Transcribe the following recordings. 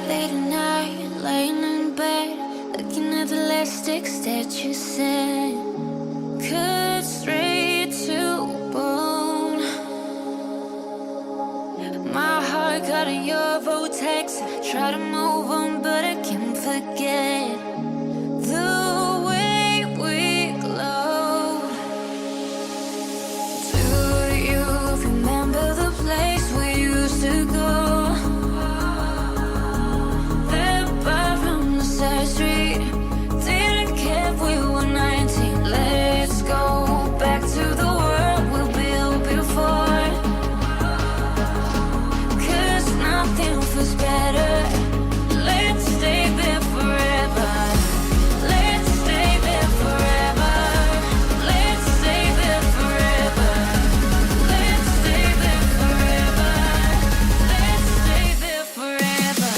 Late at night, laying in bed, looking at the last text that you sent. Cut straight to bone. My heart caught in your vortex. Try to move on, but I can't forget the way we glowed. Do you remember the place we used to go? Street, didn't care if we were 19. Let's go back to the world we built before. 'Cause nothing feels better. Let's stay there forever. Let's stay there forever. Let's stay there forever. Let's stay there forever. Let's stay there forever.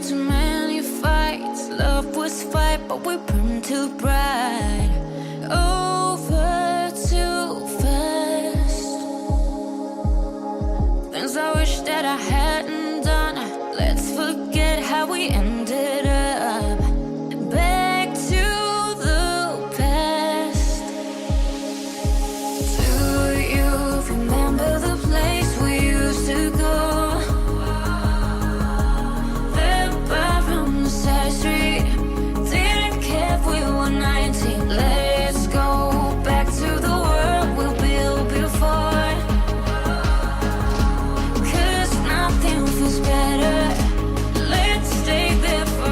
Too many fights, love was fight, but we burned too bright. Over too fast. Things I wish that I hadn't done. Let's forget how we ended up. Back to the past. Do you remember the place we used to go? Street, didn't care if we were 19. Let's go back to the world we built before. 'Cause nothing feels better. Let's stay there forever.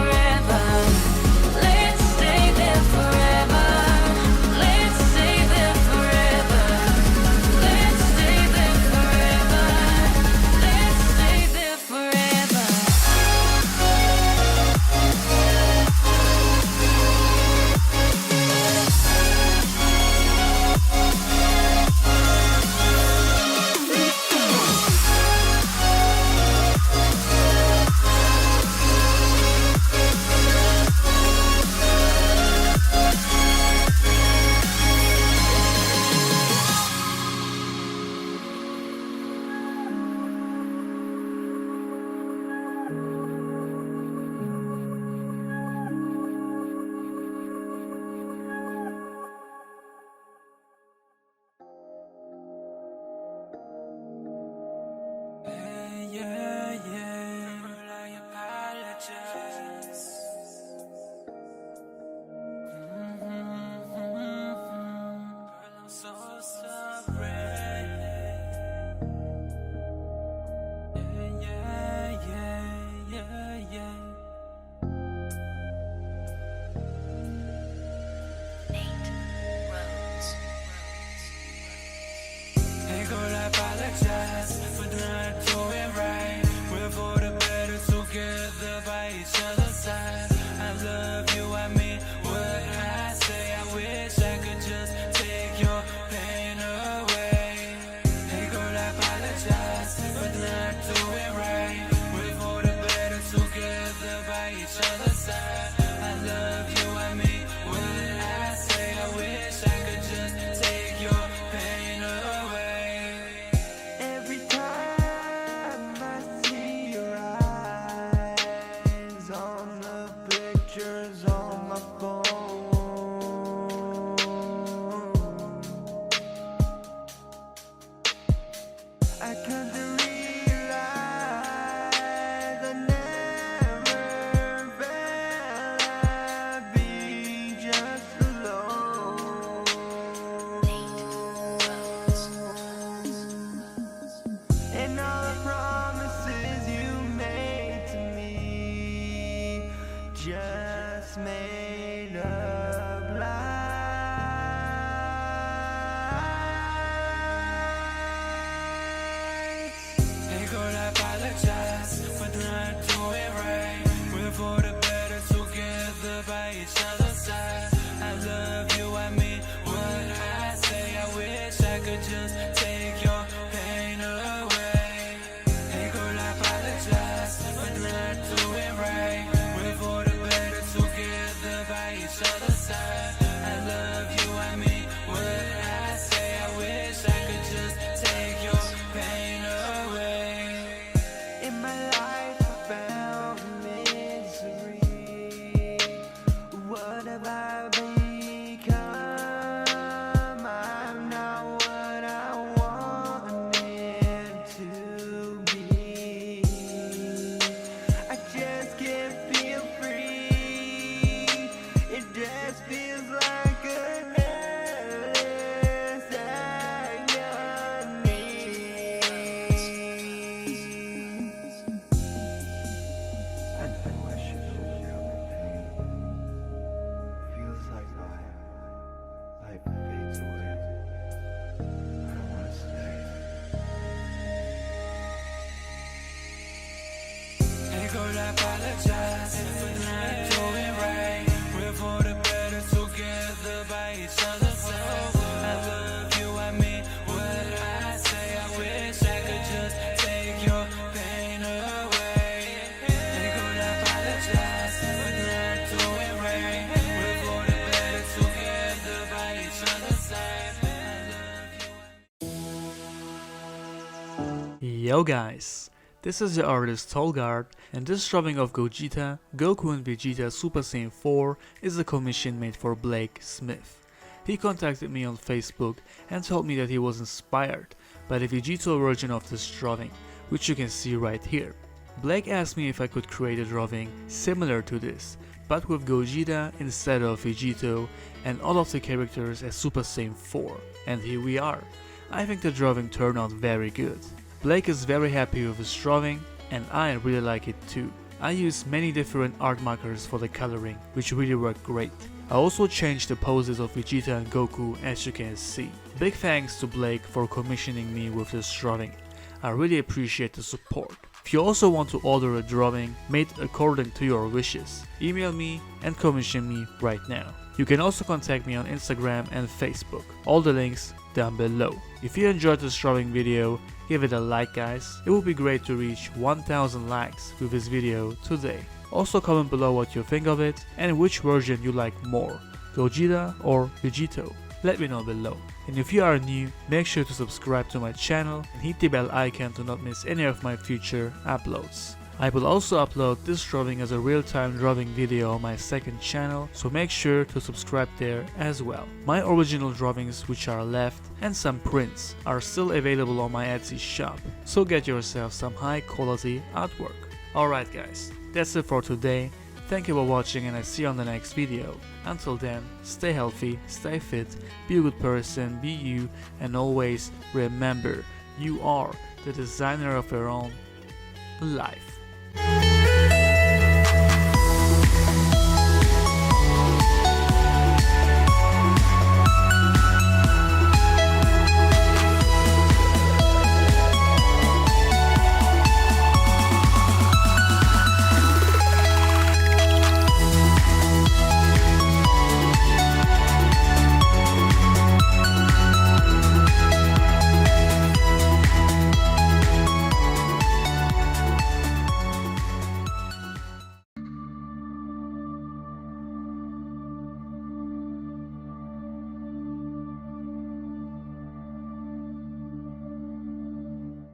just made up lies. Ain't gonna apologize for not doing right. We're for the better together by each other's side. I love you, I mean what I say. I wish I could just take your pain away. Ain't gonna apologize for not doing right. We're for the better together by each other's side. I love you, I mean what I say. I wish I could just take your pain away. In my life I found misery. What have I become? I'm not what I wanted to be. I just can't feel free. It just feels like endless agony. I know I should hold the pain. Feels like life fades away. I don't wanna stay. Ain't gonna apologize for not doing right. We're for the better together by each other's side. I love you, I mean what I say. I wish I could just take your pain away. Ain't gonna apologize for not doing right. We're for the better together by each other's side. Yo guys, this is the artist Tolg, and this drawing of Gogeta, Goku and Vegeta Super Saiyan 4 is a commission made for Blake Smith. He contacted me on Facebook and told me that he was inspired by the Vegeta version of this drawing, which you can see right here. Blake asked me if I could create a drawing similar to this, but with Gogeta instead of Vegeta and all of the characters as Super Saiyan 4, and here we are. I think the drawing turned out very good. Blake is very happy with his drawing, and I really like it too. I used many different art markers for the coloring, which really worked great. I also changed the poses of Vegeta and Goku, as you can see. Big thanks to Blake for commissioning me with this drawing. I really appreciate the support. If you also want to order a drawing made according to your wishes, email me and commission me right now. You can also contact me on Instagram and Facebook. All the links down below. If you enjoyed this drawing video, give it a like guys. It would be great to reach 1000 likes with this video today. Also comment below what you think of it and which version you like more, Gogeta or Vegeta. Let me know below. And if you are new, make sure to subscribe to my channel and hit the bell icon to not miss any of my future uploads. I will also upload this drawing as a real-time drawing video on my second channel, so make sure to subscribe there as well. My original drawings, which are left, and some prints are still available on my Etsy shop, so get yourself some high quality artwork. Alright guys, that's it for today. Thank you for watching and I see you on the next video. Until then, stay healthy, stay fit, be a good person, be you, and always remember, you are the designer of your own life.